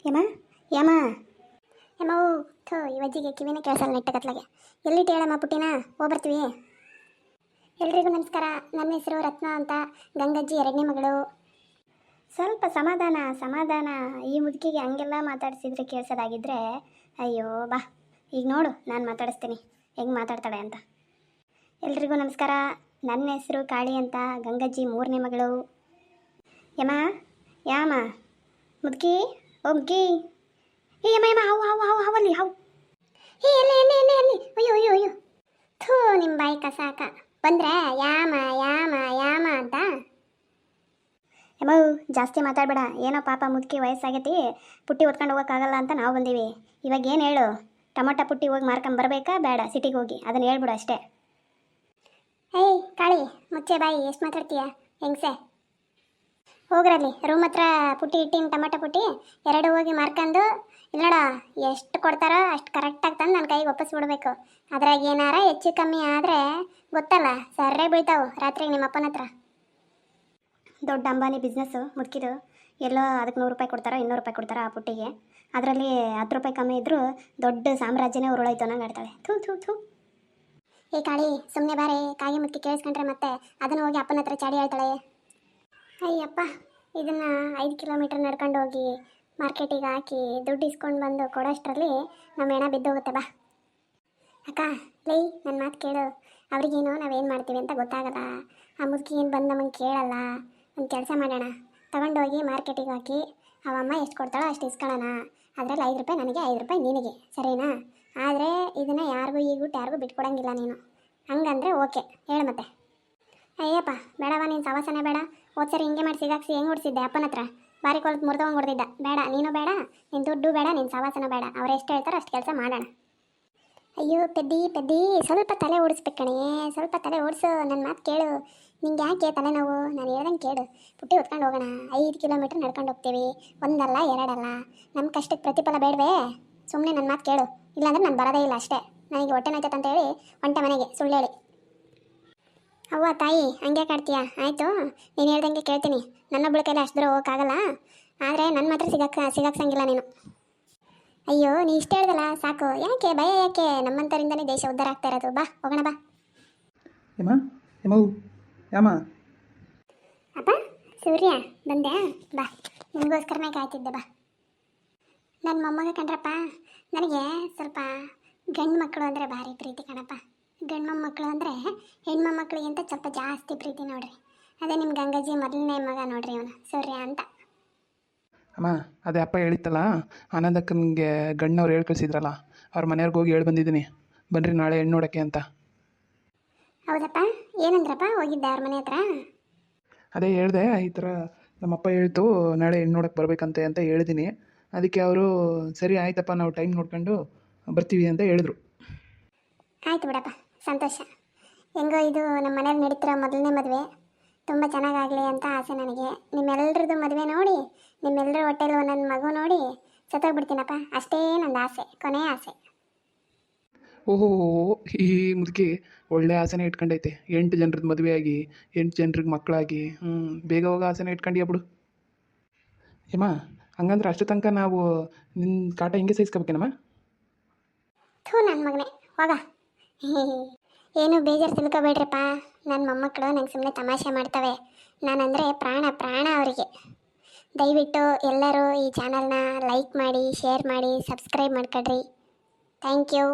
ಯಮ ಯಮ ಯಮವು ಥೋ ಇವಜ್ಜಿಗೆ ಕಿವಿನ ಕೇಳಿಸಲ್ಲ ನೆಟ್ಟಗತ್ಲಾಗೆ ಎಲ್ಲಿಟ್ಟು ಹೇಳಮ್ಮ ಪುಟ್ಟಿನ ಬರ್ತೀವಿ. ಎಲ್ರಿಗೂ ನಮಸ್ಕಾರ. ನನ್ನ ಹೆಸರು ರತ್ನ ಅಂತ, ಗಂಗಜ್ಜಿ ಎರಡನೇ ಮಗಳು. ಸ್ವಲ್ಪ ಸಮಾಧಾನ ಸಮಾಧಾನ. ಈ ಮುದುಕಿಗೆ ಹಂಗೆಲ್ಲ ಮಾತಾಡಿಸಿದ್ರೆ ಕೇಳಿಸೋದಾಗಿದ್ದರೆ ಅಯ್ಯೋ ಬಾ, ಈಗ ನೋಡು ನಾನು ಮಾತಾಡಿಸ್ತೀನಿ ಹೆಂಗೆ ಮಾತಾಡ್ತಾಳೆ ಅಂತ. ಎಲ್ರಿಗೂ ನಮಸ್ಕಾರ. ನನ್ನ ಹೆಸರು ಕಾಳಿ ಅಂತ, ಗಂಗಜ್ಜಿ ಮೂರನೇ ಮಗಳು. ಯಮ ಯಾಮ ಮುದುಕಿ ಓ ಮುದುಕಿ, ಏ ಯಮ ಯಮ ಹಾವು ಹಾವು ಹಾವು ಹಾವಲ್ಲಿ ಹಾವು, ಏ ಎಲ್ಲಿ ಎಲ್ಲಿ ಎಲ್ಲಿ ಎಲ್ಲಿ, ಅಯ್ಯೋ ಅಯ್ಯೋ ಅಯ್ಯೋ, ಥೂ ನಿಮ್ಮ ಬಾಯಿ ಕಸಾಕ ಬಂದ್ರೆ ಯಾಮ ಯಾಮ ಯಾಮ ಅಂತ. ಯಮ ಜಾಸ್ತಿ ಮಾತಾಡಬೇಡ. ಏನೋ ಪಾಪ ಮುದುಕಿ ವಯಸ್ಸಾಗೈತಿ, ಪುಟ್ಟಿ ಹೊತ್ಕೊಂಡು ಹೋಗೋಕ್ಕಾಗಲ್ಲ ಅಂತ ನಾವು ಬಂದೀವಿ. ಇವಾಗ ಏನು ಹೇಳು, ಟೊಮೊಟೊ ಪುಟ್ಟಿ ಹೋಗಿ ಮಾರ್ಕೊಂಡು ಬರಬೇಕಾ ಬೇಡ ಸಿಟಿಗೆ ಹೋಗಿ, ಅದನ್ನು ಹೇಳ್ಬಿಡು ಅಷ್ಟೇ. ಏಯ್ ಕಾಳಿ ಮುಚ್ಚೆ ಬಾಯಿ, ಎಷ್ಟು ಮಾತಾಡ್ತೀಯ ಹೆಂಗ್ಸೆ. ಹೋಗ್ರಲ್ಲಿ ರೂಮ್ ಹತ್ರ ಪುಟ್ಟಿ ಇಟ್ಟಿನ ಟೊಮೊಟೊ ಪುಟ್ಟಿ ಎರಡು ಹೋಗಿ ಮಾರ್ಕೊಂಡು ಇಲ್ಲ ನೋಡ, ಎಷ್ಟು ಕೊಡ್ತಾರೋ ಅಷ್ಟು ಕರೆಕ್ಟಾಗಿ ತಂದು ನನ್ನ ಕೈಗೆ ಬಿಡಬೇಕು. ಅದ್ರಾಗ ಏನಾರ ಹೆಚ್ಚು ಕಮ್ಮಿ ಆದರೆ ಗೊತ್ತಲ್ಲ ಸರ್ರೇ ಬೀಳ್ತಾವೆ ರಾತ್ರಿಗೆ ನಿಮ್ಮ ಅಪ್ಪನ ಹತ್ರ. ದೊಡ್ಡ ಅಂಬಾನಿ ಬಿಸ್ನೆಸ್ಸು ಮುದುಕಿದು. ಎಲ್ಲೋ ಅದಕ್ಕೆ 100 ರೂಪಾಯಿ ಕೊಡ್ತಾರೋ 200 ರೂಪಾಯಿ ಕೊಡ್ತಾರೋ ಆ ಪುಟ್ಟಿಗೆ. ಅದರಲ್ಲಿ 10 ರೂಪಾಯಿ ಕಮ್ಮಿ ಇದ್ದರೂ ದೊಡ್ಡ ಸಾಮ್ರಾಜ್ಯನೇ ಉರುಳೋಯ್ತು ಅನ್ನಂಗೆ ಆಡ್ತಾಳೆ. ಥೂ ಥೂ ಥೂ. ಏ ಕಾಳಿ ಸುಮ್ಮನೆ ಬಾರೆ, ಕಾಗಿ ಮುತ್ತಿ ಕೇಳಿಸ್ಕೊಂಡ್ರೆ ಮತ್ತೆ ಅದನ್ನು ಹೋಗಿ ಅಪ್ಪನ ಹತ್ರ ಚಾಡಿ ಹೇಳ್ತಾಳೆ. ಅಯ್ಯಪ್ಪ, ಇದನ್ನು 5 ಕಿಲೋಮೀಟ್ರ್ ನಡ್ಕೊಂಡು ಹೋಗಿ ಮಾರ್ಕೆಟಿಗೆ ಹಾಕಿ ದುಡ್ಡು ಇಸ್ಕೊಂಡು ಬಂದು ಕೊಡೋಷ್ಟರಲ್ಲಿ ನಮ್ಮ ಹೆಣ ಬಿದ್ದೋಗುತ್ತೆ. ಬಾ ಅಕ್ಕ ಲೈ ನನ್ನ ಮಾತು ಕೇಳು. ಅವ್ರಿಗೇನೋ ನಾವೇನು ಮಾಡ್ತೀವಿ ಅಂತ ಗೊತ್ತಾಗಲ್ಲ. ಆ ಮುದುಕಿ ಏನು ಬಂದು ನಮಗೆ ಕೇಳಲ್ಲ. ಒಂದು ಕೆಲಸ ಮಾಡೋಣ, ತಗೊಂಡೋಗಿ ಮಾರ್ಕೆಟಿಗೆ ಹಾಕಿ ಅವಮ್ಮ ಎಷ್ಟು ಕೊಡ್ತಾಳೋ ಅಷ್ಟು ಇಸ್ಕೊಳ್ಳೋಣ. ಅದರಲ್ಲಿ 5 ರೂಪಾಯಿ ನನಗೆ 5 ರೂಪಾಯಿ ನಿನಗೆ, ಸರಿನಾ? ಆದರೆ ಇದನ್ನು ಯಾರಿಗೂ ಈಗುಟ್ಟು ಯಾರಿಗೂ ಬಿಟ್ಕೊಡಂಗಿಲ್ಲ ನೀನು. ಹಂಗಂದರೆ ಓಕೆ ಹೇಳು ಮತ್ತೆ. ಅಯ್ಯಪ್ಪ ಬೇಡವ, ನೀನು ಸವಾಸನೆ ಬೇಡ. ಹೋದ್ಸರಿ ಹಿಂಗೆ ಮಾಡಿ ಸಿಗಾಕ್ಸಿ ಹೆಂಗೆ ಹೊಡ್ಸಿದ್ದೆ ಅಪ್ಪನ ಹತ್ರ, ಬಾರಿ ಕೊಲ್ತು ಮುರಿದವಂಗೆ ಹೊಡೆದಿದ್ದ. ಬೇಡ, ನೀನು ಬೇಡ, ನಿನ್ನ ದುಡ್ಡು ಬೇಡ, ನಿನ್ನ ಸವಾಸನ ಬೇಡ. ಅವ್ರು ಎಷ್ಟು ಹೇಳ್ತಾರೋ ಅಷ್ಟು ಕೆಲಸ ಮಾಡೋಣ. ಅಯ್ಯೋ ಪೆದ್ದಿ ಪೆದ್ದಿ, ಸ್ವಲ್ಪ ತಲೆ ಓಡಿಸ್ಬೇಕು ಕಣೆ, ಸ್ವಲ್ಪ ತಲೆ ಓಡಿಸು. ನನ್ನ ಮಾತು ಕೇಳು. ನಿಂಗೆ ಯಾಕೆ ತಲೆನೋವು? ನಾನು ಹೇಳ್ದಂಗೆ ಕೇಳು. ಪುಟ್ಟಿ ಹೊತ್ಕೊಂಡು ಹೋಗೋಣ. 5 ಕಿಲೋಮೀಟ್ರ್ ನಡ್ಕೊಂಡು ಹೋಗ್ತೀವಿ, ಒಂದಲ್ಲ ಎರಡಲ್ಲ. ನಮ್ಮ ಕಷ್ಟಕ್ಕೆ ಪ್ರತಿಫಲ ಬೇಡವೇ? ಸುಮ್ಮನೆ ನನ್ನ ಮಾತು ಕೇಳು, ಇಲ್ಲಾಂದ್ರೆ ನಾನು ಬರೋದೇ ಇಲ್ಲ ಅಷ್ಟೇ. ನನಗೆ ಹೊಟ್ಟೆ ನೋಯ್ತೈತೆ ಅಂತ ಹೇಳಿ ಹೊಂಟೆ ಮನೆಗೆ ಸುಳ್ಳು ಹೇಳಿ. ಅವ್ವ ತಾಯಿ ಹಂಗೆ ಕಾಡ್ತೀಯ? ಆಯಿತು, ನೀನು ಹೇಳ್ದಂಗೆ ಕೇಳ್ತೀನಿ. ನನ್ನೊಬ್ಬಳ ಕೈಲಿ ಅಷ್ಟು ದೂರ ಹೋಗೋಕ್ಕಾಗಲ್ಲ, ಆದರೆ ನನ್ನ ಮಾತ್ರ ಸಿಗಾಕ್ಸಂಗಿಲ್ಲ ನೀನು. ಅಯ್ಯೋ ನೀ ಇಷ್ಟ ಹೇಳ್ದಲ್ಲ ಸಾಕು, ಯಾಕೆ ಭಯ ಯಾಕೆ? ನಮ್ಮಂಥರಿಂದನೇ ದೇಶ ಉದ್ಧಾರ ಆಗ್ತಾ ಇರೋದು. ಬಾ ಹೋಗೋಣ ಬಾ. ಯಮ ಯಮವು ಯಾಮ. ಅಪ್ಪ ಸೂರ್ಯ ಬಂದೆ, ಬಾ ನಿಮಗೋಸ್ಕರನೇ ಕಾಯ್ತಿದ್ದೆ. ಬಾ ನನ್ನ ಮೊಮ್ಮಗ ಕಣ್ರಪ್ಪ. ನನಗೆ ಸ್ವಲ್ಪ ಗಂಡು ಮಕ್ಕಳು ಅಂದರೆ ಭಾರಿ ಪ್ರೀತಿ ಕಣಪ್ಪ. ಗಂಡು ಮೊಮ್ಮಕ್ಕಳು ಅಂದರೆ ಹೆಣ್ಣು ಮೊಮ್ಮಕ್ಕಳಿಗಿಂತ ಸ್ವಲ್ಪ ಜಾಸ್ತಿ ಪ್ರೀತಿ ನೋಡ್ರಿ. ಅದೇ ನಿಮ್ಮ ಗಂಗಜ್ಜಿ ಮೊದಲನೇ ಮಗ ನೋಡ್ರಿ, ಇವನು ಸೂರ್ಯ ಅಂತ. ಅಮ್ಮ ಅದೇ ಅಪ್ಪ ಹೇಳಿತ್ತಲ್ಲ, ಆನಂದಕ್ಕನಿಗೆ ಗಂಡನವ್ರು ಹೇಳಿ ಕಳಿಸಿದ್ರಲ್ಲ, ಅವ್ರ ಮನೆಯವ್ರಿಗೆ ಹೋಗಿ ಹೇಳಿ ಬಂದಿದ್ದೀನಿ, ಬನ್ನಿರಿ ನಾಳೆ ಹೆಣ್ಣು ನೋಡೋಕ್ಕೆ ಅಂತ. ಹೌದಪ್ಪ, ಏನಂದ್ರಪ್ಪ? ಹೋಗಿದ್ದೆ ಅವ್ರ ಮನೆ ಹತ್ರ? ಅದೇ ಹೇಳಿದೆ, ಈ ಥರ ನಮ್ಮಪ್ಪ ಹೇಳ್ತು ನಾಳೆ ಹೆಣ್ಣು ನೋಡೋಕ್ಕೆ ಬರ್ಬೇಕಂತೆ ಅಂತ ಹೇಳಿದ್ದೀನಿ. ಅದಕ್ಕೆ ಅವರು ಸರಿ ಆಯ್ತಪ್ಪ ನಾವು ಟೈಮ್ ನೋಡ್ಕೊಂಡು ಬರ್ತೀವಿ ಅಂತ ಹೇಳಿದ್ರು. ಆಯ್ತು ಬಿಡಪ್ಪ, ಸಂತೋಷ. ಹೆಂಗೋ ಇದು ನಮ್ಮ ಮನೇಲಿ ನಡೀತಿರೋ ಮೊದಲನೇ ಮದುವೆ, ತುಂಬ ಚೆನ್ನಾಗಾಗಲಿ ಅಂತ ಆಸೆ ನನಗೆ. ನಿಮ್ಮೆಲ್ಲರದ್ದು ಮದುವೆ ನೋಡಿ, ನಿಮ್ಮೆಲ್ಲರ ಹೊಟ್ಟೆಲಿ ಒಂದೊಂದು ಮಗು ನೋಡಿ ಸತ್ತೋಗ್ಬಿಡ್ತೀನಪ್ಪ, ಅಷ್ಟೇ ನನ್ನ ಆಸೆ, ಕೊನೆಯ ಆಸೆ. ಓಹೋ, ಈ ಮುದುಕಿ ಒಳ್ಳೆ ಆಸೆನೇ ಇಟ್ಕೊಂಡೈತೆ. 8 ಜನರದ್ದು ಮದುವೆ ಆಗಿ 8 ಜನರಿಗೆ ಮಕ್ಕಳಾಗಿ ಬೇಗ ಹೋಗೋ ಆಸೆನೇ ಇಟ್ಕೊಂಡಿಯ ಬಿಡು. ಏಮ್ಮ ಹಂಗಂದ್ರೆ ಅಷ್ಟು ತನಕ ನಾವು ನಿನ್ನ ಕಾಟ ಹಿಂಗೆ ಸಹಿಸ್ಕೋಬೇಕೇನಮ್ಮ? ಥೂ ನನ್ನ ಮಗನೇ ಹೋಗ. ಏನು ಬೇಜಾರು ತಿಳ್ಕೊಬೇಡ್ರಿಪ್ಪ, ನನ್ನ ಮೊಮ್ಮಕ್ಕಳು ನಂಗೆ ಸುಮ್ಮನೆ ತಮಾಷೆ ಮಾಡ್ತವೆ. ನಾನಂದರೆ ಪ್ರಾಣ ಪ್ರಾಣ ಅವರಿಗೆ. ದಯವಿಟ್ಟು ಎಲ್ಲರೂ ಈ ಚಾನಲ್ನ ಲೈಕ್ ಮಾಡಿ, ಶೇರ್ ಮಾಡಿ, ಸಬ್ಸ್ಕ್ರೈಬ್ ಮಾಡ್ಕೊಳ್ರಿ. Thank you.